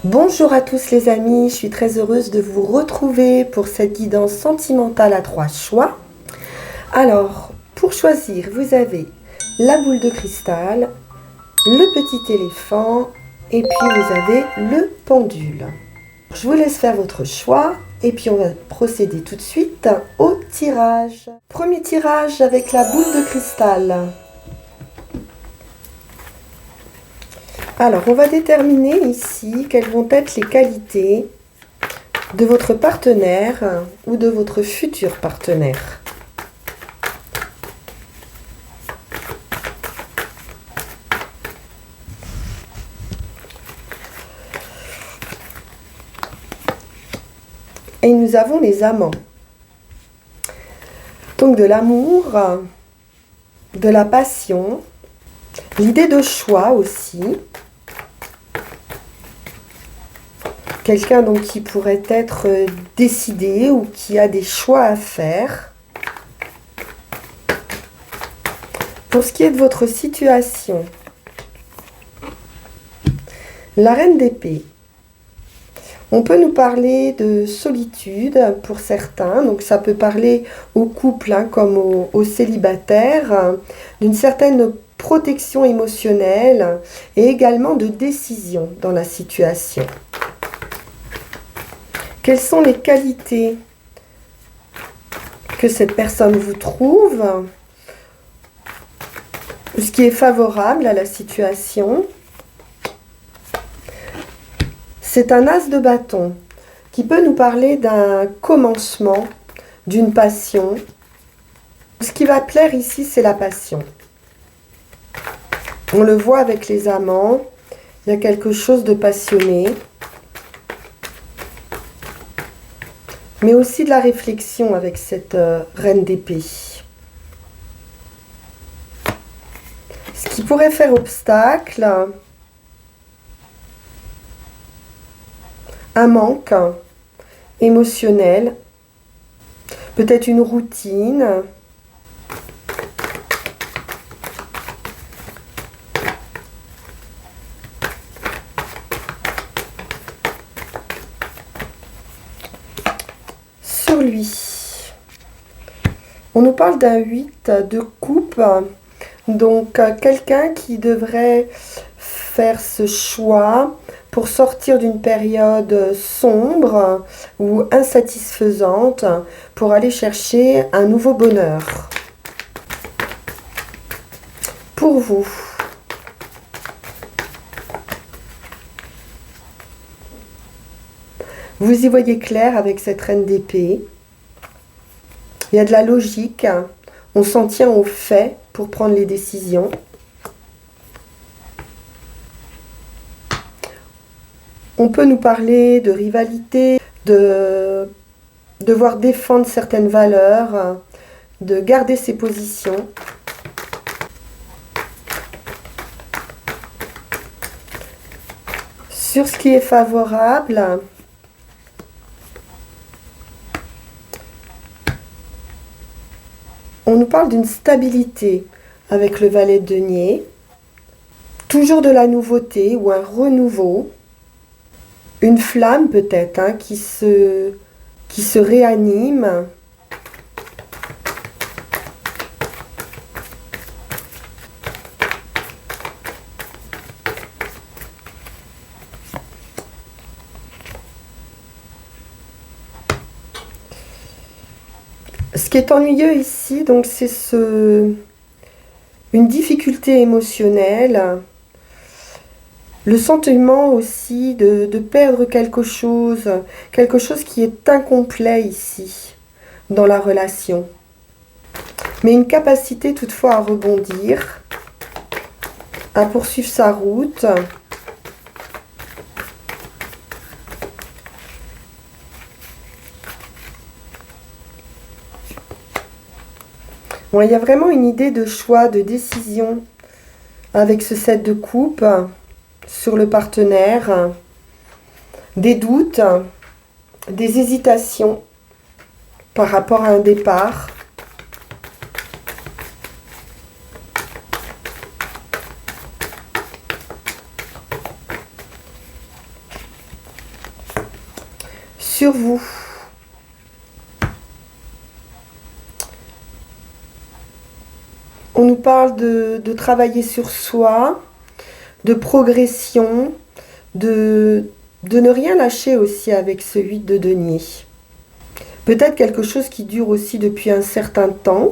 Bonjour à tous les amis, je suis très heureuse de vous retrouver pour cette guidance sentimentale à 3 choix. Alors, pour choisir, vous avez la boule de cristal, le petit éléphant et puis vous avez le pendule. Je vous laisse faire votre choix et puis on va procéder tout de suite au tirage. Premier tirage avec la boule de cristal. Alors, on va déterminer ici quelles vont être les qualités de votre partenaire ou de votre futur partenaire. Et nous avons les amants. Donc de l'amour, de la passion, l'idée de choix aussi. Quelqu'un donc qui pourrait être décidé ou qui a des choix à faire. Pour ce qui est de votre situation, la reine d'épée. On peut nous parler de solitude pour certains, donc ça peut parler aux couples comme aux célibataires, d'une certaine protection émotionnelle et également de décision dans la situation. Quelles sont les qualités que cette personne vous trouve, ce qui est favorable à la situation? C'est un as de bâton qui peut nous parler d'un commencement, d'une passion. Ce qui va plaire ici, c'est la passion. On le voit avec les amants, il y a quelque chose de passionné. Mais aussi de la réflexion avec cette reine d'épée. Ce qui pourrait faire obstacle, un manque émotionnel, peut-être une routine, sur lui. On nous parle d'un 8 de coupe, donc quelqu'un qui devrait faire ce choix pour sortir d'une période sombre ou insatisfaisante pour aller chercher un nouveau bonheur. Pour vous, vous y voyez clair avec cette reine d'épée. Il y a de la logique, on s'en tient aux faits pour prendre les décisions. On peut nous parler de rivalité, de devoir défendre certaines valeurs, de garder ses positions. Sur ce qui est favorable, on nous parle d'une stabilité avec le valet de denier, toujours de la nouveauté ou un renouveau. Une flamme peut-être qui se réanime. Ce qui est ennuyeux ici, donc c'est une difficulté émotionnelle. Le sentiment aussi de perdre quelque chose qui est incomplet ici, dans la relation. Mais une capacité toutefois à rebondir, à poursuivre sa route. Bon, il y a vraiment une idée de choix, de décision avec ce 7 de coupe sur le partenaire, des doutes, des hésitations par rapport à un départ. sur vous. On nous parle de travailler sur soi, de progression, de ne rien lâcher aussi avec ce 8 de denier. Peut-être quelque chose qui dure aussi depuis un certain temps,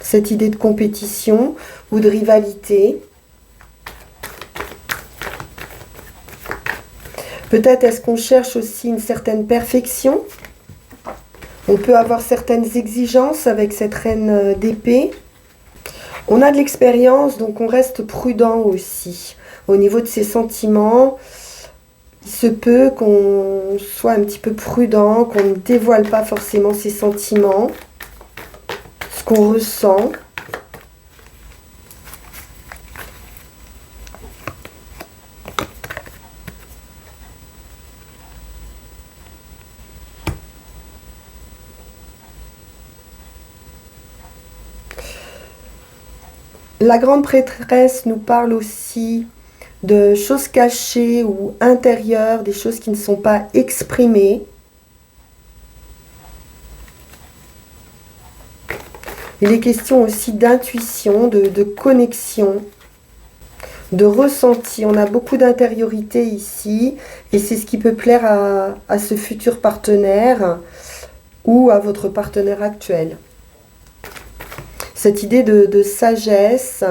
cette idée de compétition ou de rivalité. Peut-être est-ce qu'on cherche aussi une certaine perfection. On peut avoir certaines exigences avec cette reine d'épée. On a de l'expérience, donc on reste prudent aussi. Au niveau de ses sentiments, il se peut qu'on soit un petit peu prudent, qu'on ne dévoile pas forcément ses sentiments, ce qu'on ressent. La grande prêtresse nous parle aussi de choses cachées ou intérieures, des choses qui ne sont pas exprimées. Il est question aussi d'intuition, de connexion, de ressenti. On a beaucoup d'intériorité ici et c'est ce qui peut plaire à ce futur partenaire ou à votre partenaire actuel. Cette idée de sagesse.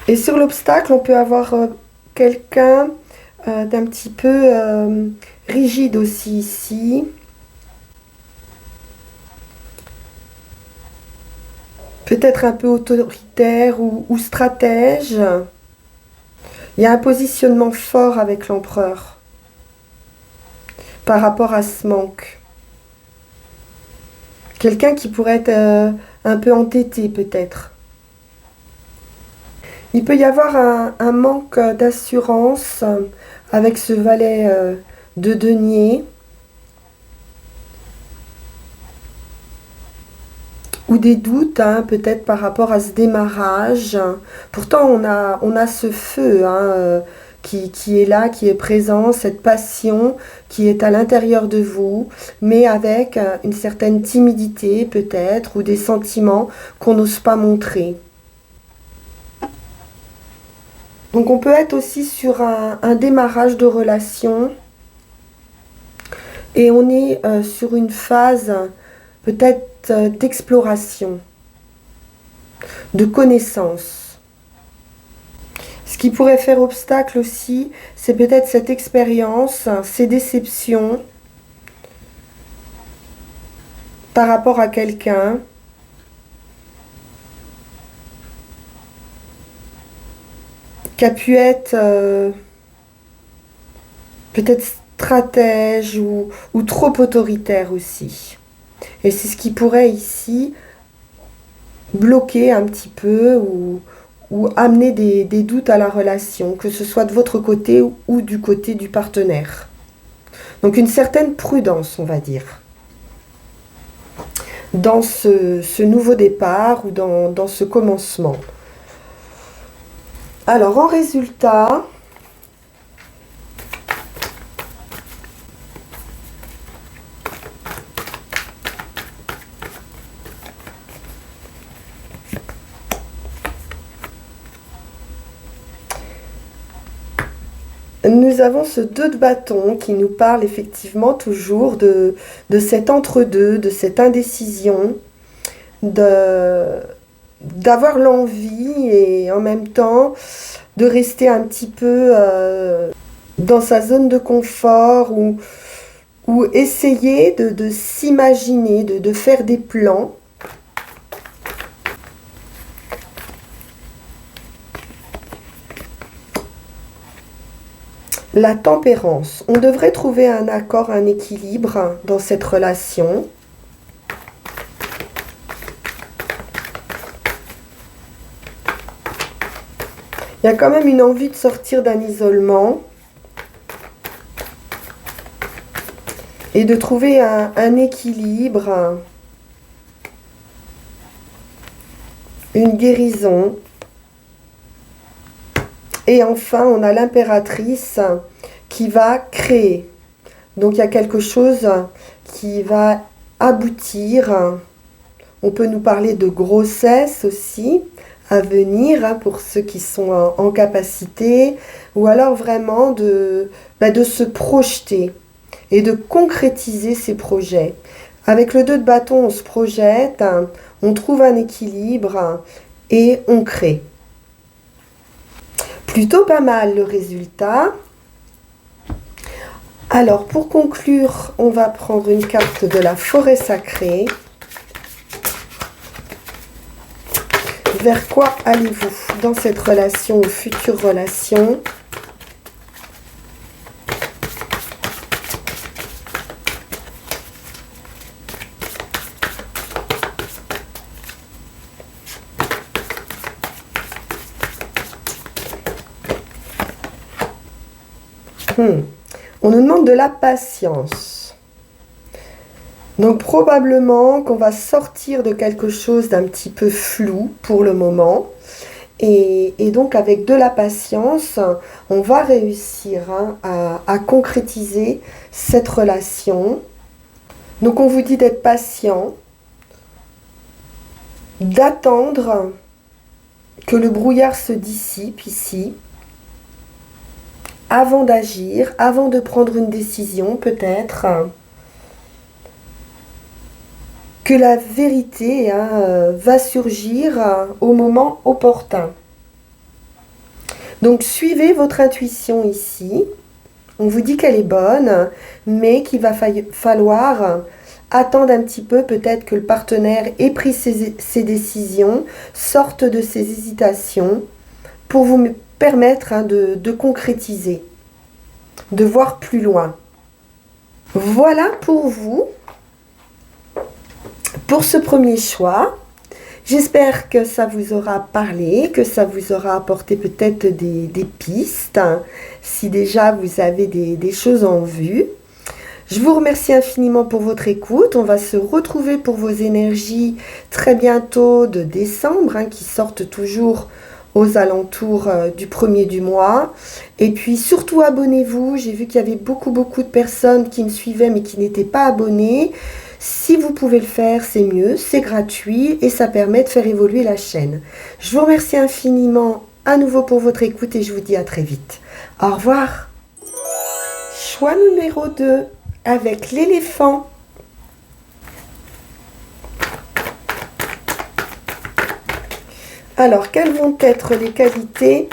Et sur l'obstacle, on peut avoir quelqu'un d'un petit peu rigide aussi ici. Peut-être un peu autoritaire ou stratège. Il y a un positionnement fort avec l'empereur par rapport à ce manque. Quelqu'un qui pourrait être un peu entêté peut-être. Il peut y avoir un manque d'assurance avec ce valet de denier. Ou des doutes, hein, peut-être par rapport à ce démarrage. Pourtant, on a ce feu qui est là, qui est présent, cette passion qui est à l'intérieur de vous, mais avec une certaine timidité peut-être, ou des sentiments qu'on n'ose pas montrer. Donc on peut être aussi sur un démarrage de relation et on est sur une phase peut-être d'exploration, de connaissance. Ce qui pourrait faire obstacle aussi, c'est peut-être cette expérience, ces déceptions par rapport à quelqu'un. Qui a pu être peut-être stratège ou trop autoritaire aussi. Et c'est ce qui pourrait ici bloquer un petit peu ou amener des doutes à la relation, que ce soit de votre côté ou du côté du partenaire. Donc une certaine prudence, on va dire, dans ce nouveau départ ou dans ce commencement. Alors, en résultat, nous avons ce 2 de bâton qui nous parle effectivement toujours de cet entre-deux, de cette indécision, d'avoir l'envie et en même temps de rester un petit peu dans sa zone de confort ou essayer de s'imaginer, de faire des plans. La tempérance. On devrait trouver un accord, un équilibre dans cette relation. Il y a quand même une envie de sortir d'un isolement et de trouver un équilibre, une guérison. Et enfin, on a l'impératrice qui va créer. Donc, il y a quelque chose qui va aboutir. On peut nous parler de grossesse aussi à venir pour ceux qui sont en capacité. Ou alors vraiment de se projeter et de concrétiser ses projets. Avec le 2 de bâton, on se projette, on trouve un équilibre et on crée. Plutôt pas mal le résultat. Alors pour conclure, on va prendre une carte de la forêt sacrée. Vers quoi allez-vous dans cette relation ou future relation ? On nous demande de la patience. Donc probablement qu'on va sortir de quelque chose d'un petit peu flou pour le moment. Et donc avec de la patience, on va réussir à concrétiser cette relation. Donc on vous dit d'être patient, d'attendre que le brouillard se dissipe ici, avant d'agir, avant de prendre une décision peut-être, que la vérité va surgir au moment opportun. Donc suivez votre intuition ici. On vous dit qu'elle est bonne, mais qu'il va falloir attendre un petit peu, peut-être que le partenaire ait pris ses décisions, sorte de ses hésitations, pour vous permettre de concrétiser, de voir plus loin. Voilà pour vous, pour ce premier choix. J'espère que ça vous aura parlé, que ça vous aura apporté peut-être des pistes, si déjà vous avez des choses en vue. Je vous remercie infiniment pour votre écoute. On va se retrouver pour vos énergies très bientôt de décembre, qui sortent toujours aux alentours du 1er du mois. Et puis surtout abonnez-vous. J'ai vu qu'il y avait beaucoup de personnes qui me suivaient mais qui n'étaient pas abonnées. Si vous pouvez le faire, c'est mieux, c'est gratuit et ça permet de faire évoluer la chaîne. Je vous remercie infiniment à nouveau pour votre écoute et je vous dis à très vite. Au revoir. Choix numéro 2 avec l'éléphant. Alors, quelles vont être les qualités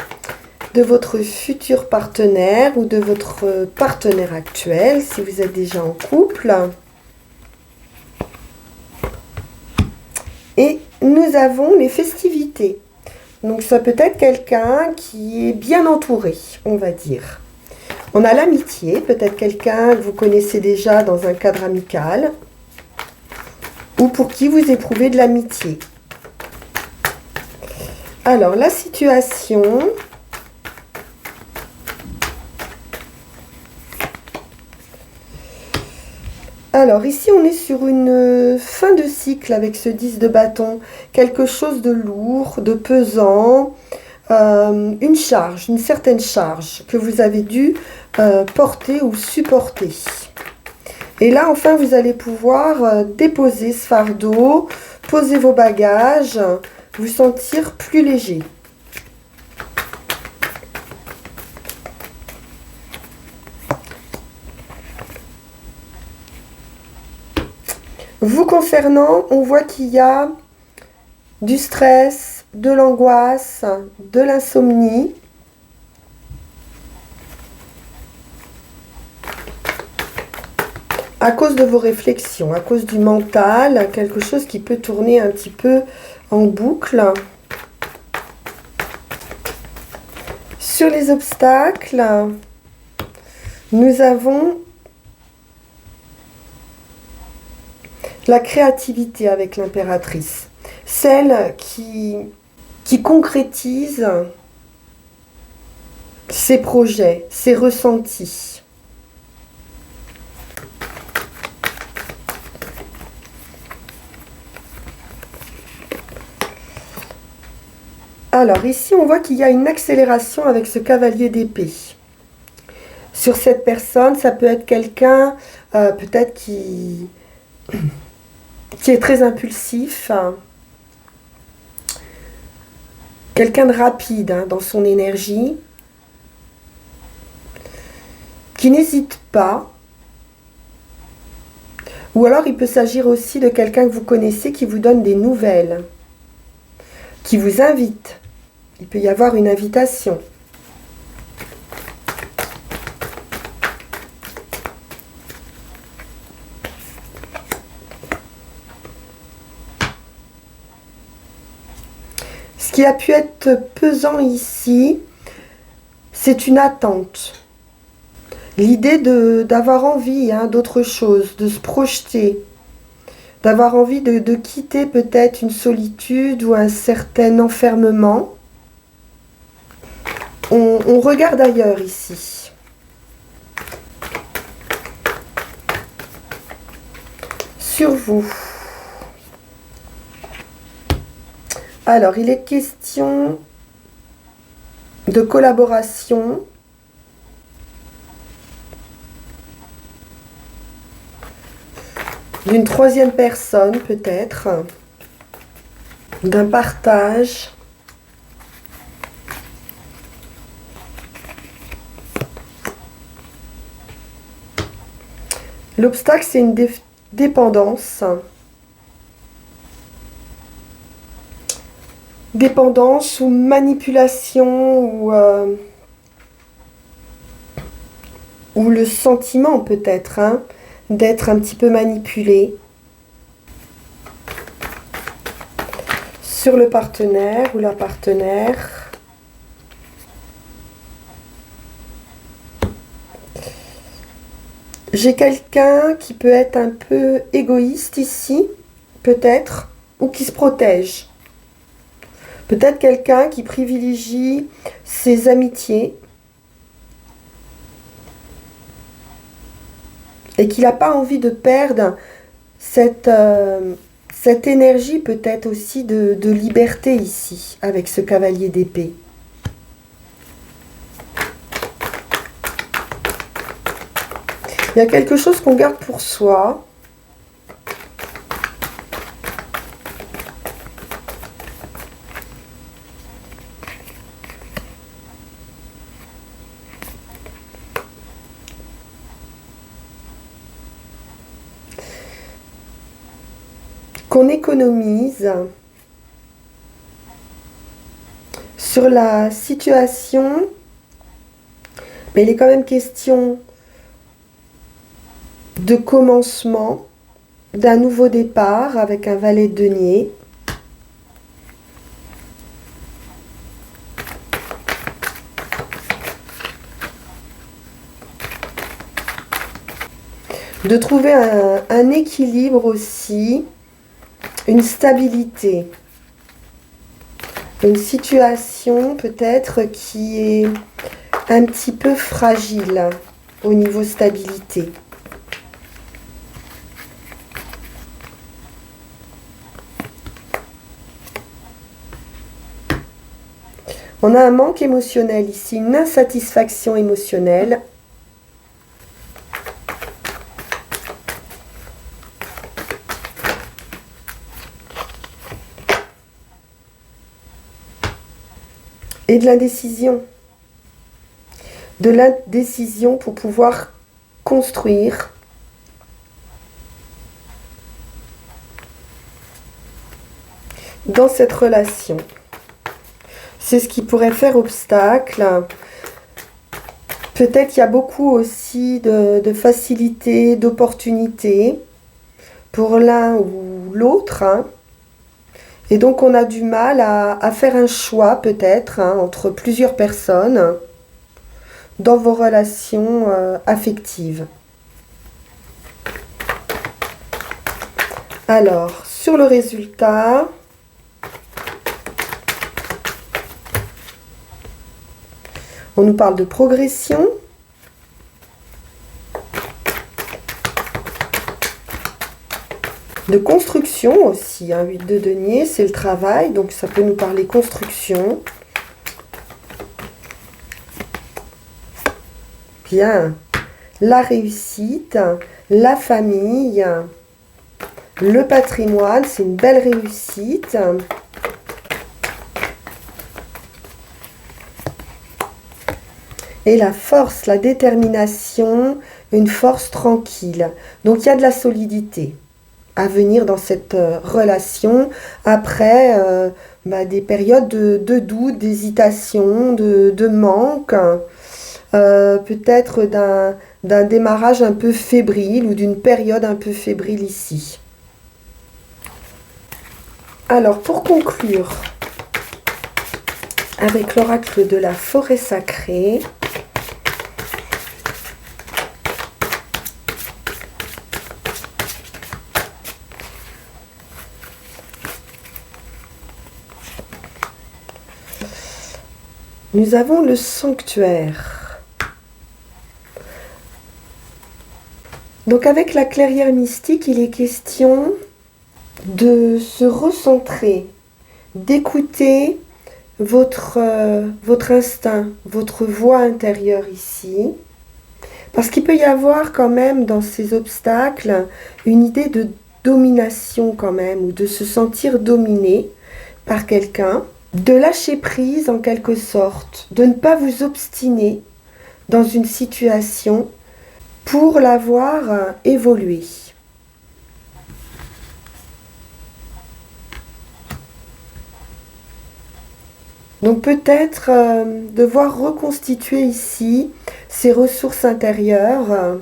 de votre futur partenaire ou de votre partenaire actuel, si vous êtes déjà en couple? Et nous avons les festivités. Donc, ça peut être quelqu'un qui est bien entouré, on va dire. On a l'amitié, peut-être quelqu'un que vous connaissez déjà dans un cadre amical ou pour qui vous éprouvez de l'amitié. Alors, la situation. Alors, ici, on est sur une fin de cycle avec ce 10 de bâton. Quelque chose de lourd, de pesant, une charge, une certaine charge que vous avez dû porter ou supporter. Et là, enfin, vous allez pouvoir déposer ce fardeau, poser vos bagages, vous sentir plus léger. Vous concernant, on voit qu'il y a du stress, de l'angoisse, de l'insomnie. À cause de vos réflexions, à cause du mental, quelque chose qui peut tourner un petit peu en boucle. Sur les obstacles, nous avons la créativité avec l'impératrice. Celle qui concrétise ses projets, ses ressentis. Alors ici, on voit qu'il y a une accélération avec ce cavalier d'épée. Sur cette personne, ça peut être quelqu'un peut-être qui est très impulsif, hein. Quelqu'un de rapide, hein, dans son énergie, qui n'hésite pas. Ou alors il peut s'agir aussi de quelqu'un que vous connaissez qui vous donne des nouvelles, qui vous invite. Il peut y avoir une invitation. Ce qui a pu être pesant ici, c'est une attente. L'idée d'avoir envie, hein, d'autre chose, de se projeter, d'avoir envie de quitter peut-être une solitude ou un certain enfermement. On regarde ailleurs ici. Sur vous. Alors, il est question de collaboration. D'une troisième personne peut-être. D'un partage. L'obstacle, c'est une dépendance. Dépendance ou manipulation ou le sentiment peut-être, hein, d'être un petit peu manipulé sur le partenaire ou la partenaire. J'ai quelqu'un qui peut être un peu égoïste ici, peut-être, ou qui se protège. Peut-être quelqu'un qui privilégie ses amitiés et qui n'a pas envie de perdre cette énergie peut-être aussi de liberté ici, avec ce cavalier d'épée. Il y a quelque chose qu'on garde pour soi. Qu'on économise sur la situation, mais il est quand même question de commencement, d'un nouveau départ avec un valet de denier. De trouver un équilibre aussi, une stabilité. Une situation peut-être qui est un petit peu fragile au niveau stabilité. On a un manque émotionnel ici, une insatisfaction émotionnelle. Et de l'indécision. De l'indécision pour pouvoir construire. Dans cette relation. C'est ce qui pourrait faire obstacle. Peut-être qu'il y a beaucoup aussi de facilité, d'opportunité pour l'un ou l'autre, hein. Et donc on a du mal à faire un choix peut-être, hein, entre plusieurs personnes dans vos relations affectives. Alors, sur le résultat... On nous parle de progression. De construction aussi, hein. 8 de denier, c'est le travail, donc ça peut nous parler construction. Bien. La réussite, la famille, le patrimoine, c'est une belle réussite. Et la force, la détermination, une force tranquille. Donc il y a de la solidité à venir dans cette relation après des périodes de doute, d'hésitation, de manque. Peut-être d'un démarrage un peu fébrile ou d'une période un peu fébrile ici. Alors, pour conclure avec l'oracle de la forêt sacrée, nous avons le sanctuaire. Donc avec la clairière mystique, il est question de se recentrer, d'écouter votre instinct, votre voix intérieure ici. Parce qu'il peut y avoir quand même dans ces obstacles une idée de domination quand même, ou de se sentir dominé par quelqu'un, de lâcher prise en quelque sorte, de ne pas vous obstiner dans une situation pour la voir évoluer. Donc peut-être devoir reconstituer ici ces ressources intérieures,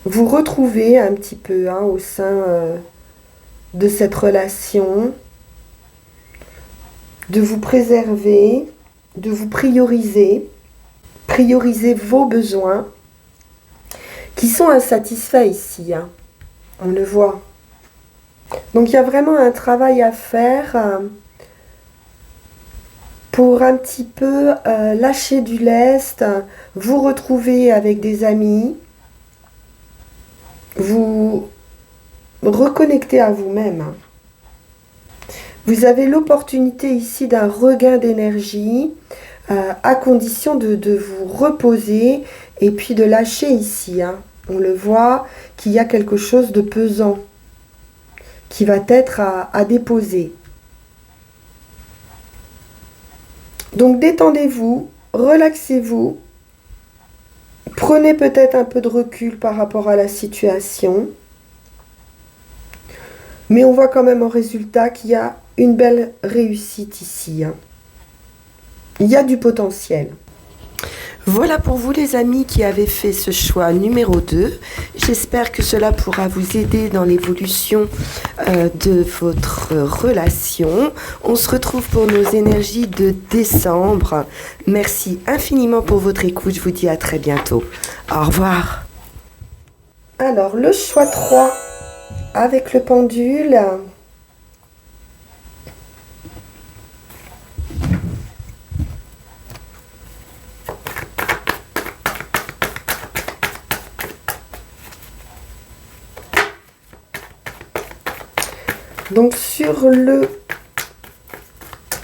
vous retrouver un petit peu au sein de cette relation, de vous préserver, de vous prioriser vos besoins qui sont insatisfaits ici, on le voit. Donc il y a vraiment un travail à faire pour un petit peu lâcher du lest, vous retrouver avec des amis, vous reconnecter à vous-même. Vous avez l'opportunité ici d'un regain d'énergie, à condition de vous reposer et puis de lâcher ici. On le voit qu'il y a quelque chose de pesant qui va être à déposer. Donc détendez-vous, relaxez-vous, prenez peut-être un peu de recul par rapport à la situation, mais on voit quand même en résultat qu'il y a une belle réussite ici. Il y a du potentiel. Voilà pour vous les amis qui avez fait ce choix numéro 2. J'espère que cela pourra vous aider dans l'évolution de votre relation. On se retrouve pour nos énergies de décembre. Merci infiniment pour votre écoute. Je vous dis à très bientôt. Au revoir. Alors, le choix 3 avec le pendule. Donc sur le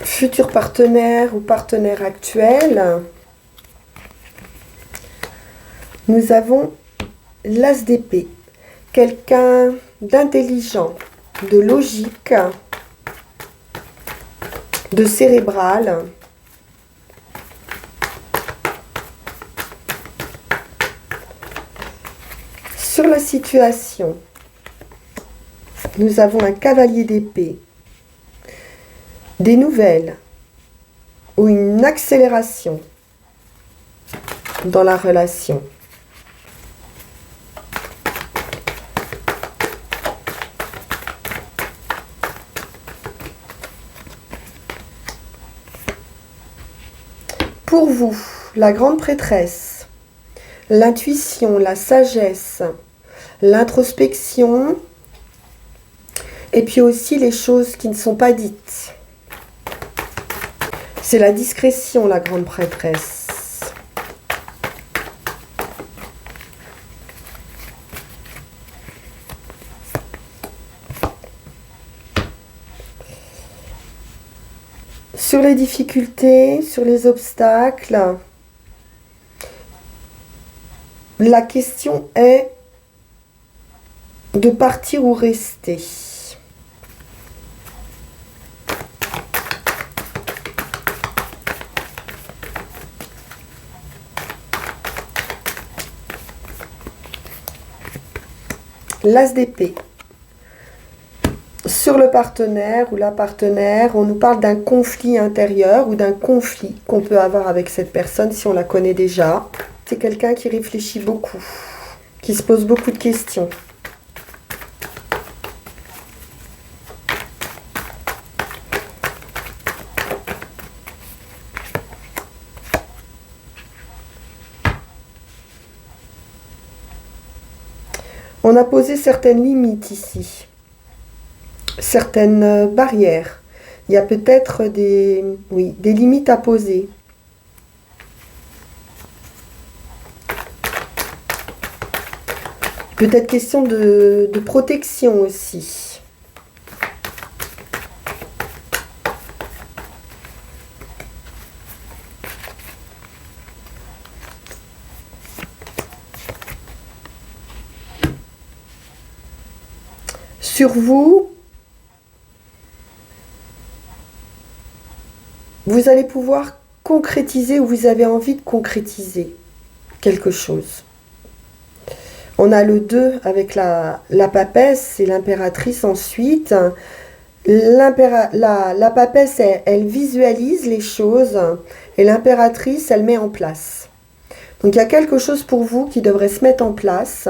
futur partenaire ou partenaire actuel, nous avons l'as d'épée. Quelqu'un d'intelligent, de logique, de cérébral. Sur la situation, nous avons un cavalier d'épée, des nouvelles ou une accélération dans la relation. Pour vous, la grande prêtresse, l'intuition, la sagesse, l'introspection, et puis aussi les choses qui ne sont pas dites. C'est la discrétion, la grande prêtresse. Sur les difficultés, sur les obstacles, la question est de partir ou rester. L'as d'épée. Sur le partenaire ou la partenaire, on nous parle d'un conflit intérieur ou d'un conflit qu'on peut avoir avec cette personne si on la connaît déjà. C'est quelqu'un qui réfléchit beaucoup, qui se pose beaucoup de questions. On a posé certaines limites ici, certaines barrières. Il y a peut-être des limites à poser. Peut-être question de protection aussi. Sur vous, vous allez pouvoir concrétiser ou vous avez envie de concrétiser quelque chose. On a le 2 avec la papesse et l'impératrice ensuite. La papesse, elle visualise les choses et l'impératrice, elle met en place. Donc il y a quelque chose pour vous qui devrait se mettre en place.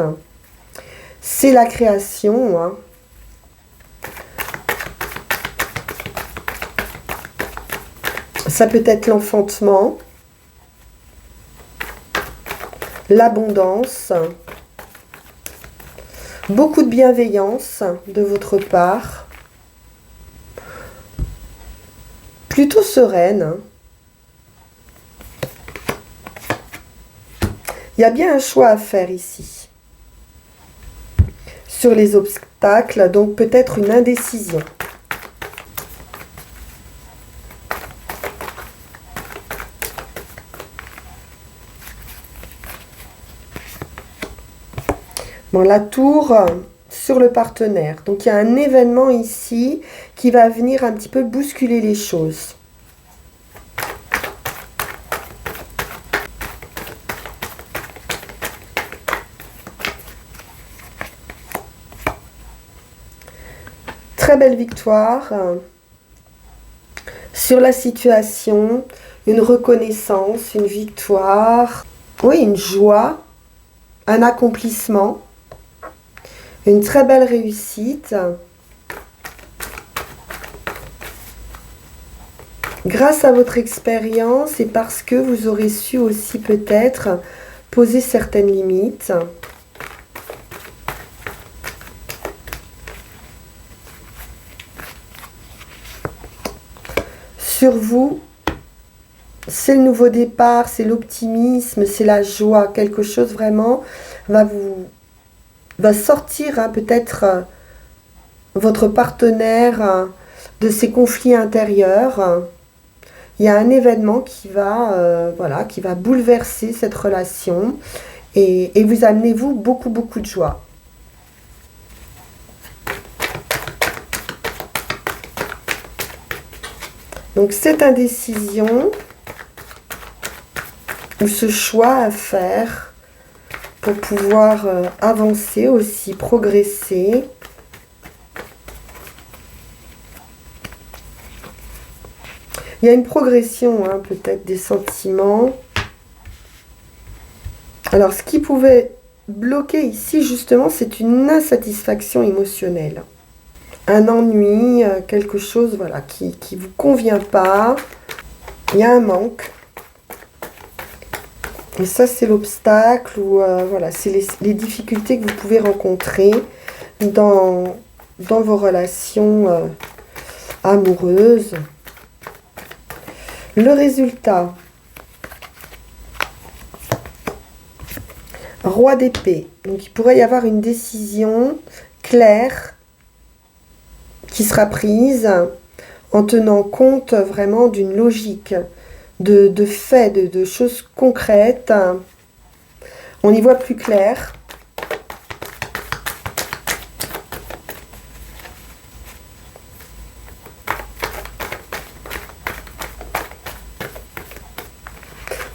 C'est la création, hein. Ça peut être l'enfantement, l'abondance, beaucoup de bienveillance de votre part, plutôt sereine. Il y a bien un choix à faire ici. Sur les obstacles, donc peut-être une indécision. Bon, la tour sur le partenaire. Donc, il y a un événement ici qui va venir un petit peu bousculer les choses. Très belle victoire sur la situation, une reconnaissance, une victoire, oui, une joie, un accomplissement. Une très belle réussite. Grâce à votre expérience et parce que vous aurez su aussi peut-être poser certaines limites. Sur vous, c'est le nouveau départ, c'est l'optimisme, c'est la joie. Quelque chose vraiment va sortir peut-être votre partenaire de ses conflits intérieurs. Il y a un événement qui va bouleverser cette relation et vous amenez vous beaucoup de joie. Donc cette indécision ou ce choix à faire pour pouvoir avancer aussi, progresser. Il y a une progression peut-être des sentiments. Alors ce qui pouvait bloquer ici justement, c'est une insatisfaction émotionnelle. Un ennui, quelque chose qui ne vous convient pas. Il y a un manque. Et ça, c'est l'obstacle ou c'est les difficultés que vous pouvez rencontrer dans vos relations amoureuses. Le résultat. Roi d'épée. Donc, il pourrait y avoir une décision claire qui sera prise en tenant compte vraiment d'une logique, de faits, de choses concrètes. On y voit plus clair.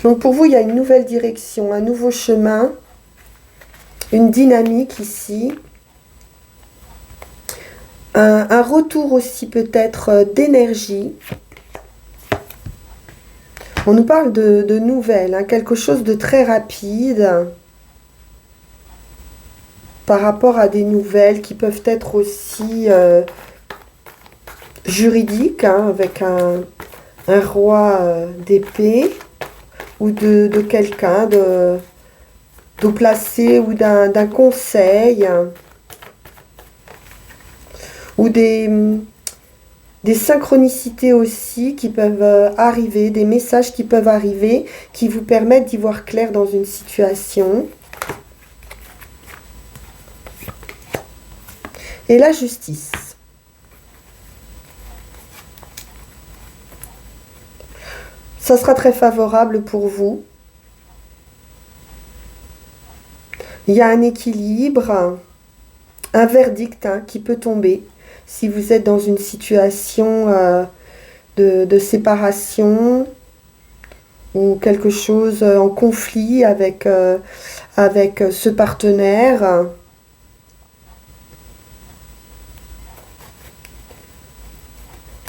Donc pour vous, il y a une nouvelle direction, un nouveau chemin, une dynamique ici. Un retour aussi peut-être d'énergie. On nous parle de nouvelles, hein, quelque chose de très rapide par rapport à des nouvelles qui peuvent être aussi juridiques, hein, avec un roi d'épée. Ou de quelqu'un, de placé, ou d'un conseil, ou des synchronicités aussi qui peuvent arriver, des messages qui peuvent arriver, qui vous permettent d'y voir clair dans une situation. Et la justice. Ça sera très favorable pour vous. Il y a un équilibre, un verdict, hein, qui peut tomber si vous êtes dans une situation de séparation ou quelque chose en conflit avec ce partenaire.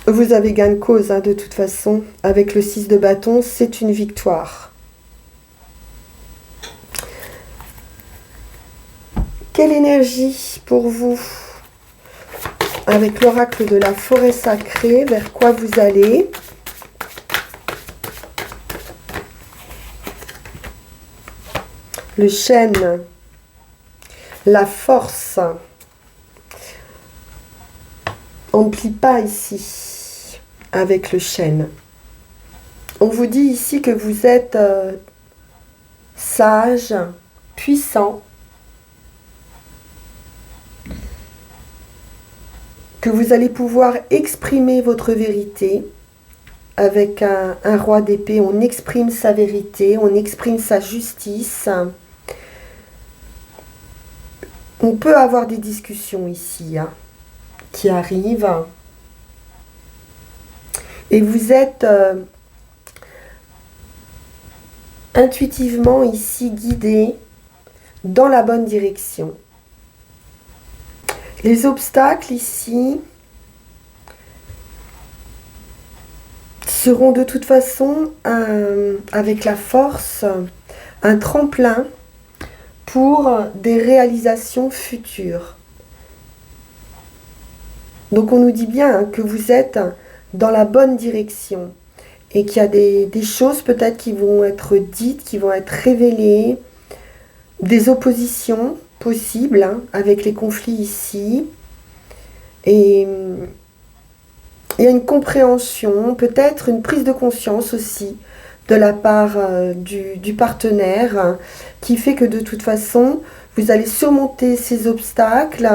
Vous avez gain de cause, hein, de toute façon. Avec le 6 de bâton, c'est une victoire. Quelle énergie pour vous avec l'oracle de la forêt sacrée? Vers quoi vous allez? Le chêne. La force. On ne plie pas ici avec le chêne. On vous dit ici que vous êtes sage, puissant, que vous allez pouvoir exprimer votre vérité. Avec un roi d'épée, on exprime sa vérité, on exprime sa justice. On peut avoir des discussions ici, hein, qui arrivent. Et vous êtes intuitivement ici guidé dans la bonne direction. Les obstacles ici seront de toute façon, avec la force, un tremplin pour des réalisations futures. Donc on nous dit bien, hein, que vous êtes dans la bonne direction et qu'il y a des choses peut-être qui vont être dites, qui vont être révélées, des oppositions possibles, hein, avec les conflits ici. Et il y a une compréhension, peut-être une prise de conscience aussi de la part du partenaire, hein, qui fait que de toute façon, vous allez surmonter ces obstacles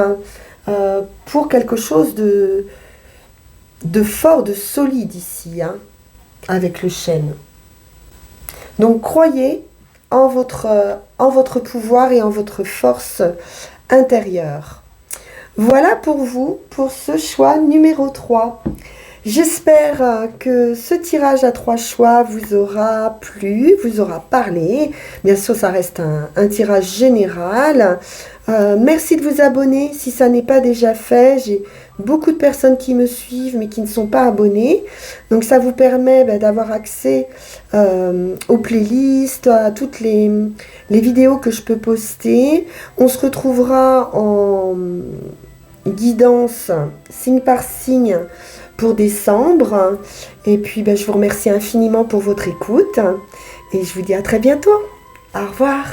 pour quelque chose de fort, de solide ici, hein, avec le chêne. Donc croyez en votre pouvoir et en votre force intérieure. Voilà pour vous, pour ce choix numéro 3. J'espère que ce tirage à 3 choix vous aura plu, vous aura parlé. Bien sûr, ça reste un tirage général. Merci de vous abonner si ça n'est pas déjà fait. J'ai beaucoup de personnes qui me suivent mais qui ne sont pas abonnées. Donc ça vous permet d'avoir accès aux playlists, à toutes les vidéos que je peux poster. On se retrouvera en guidance signe par signe pour décembre. Et puis je vous remercie infiniment pour votre écoute. Et je vous dis à très bientôt. Au revoir.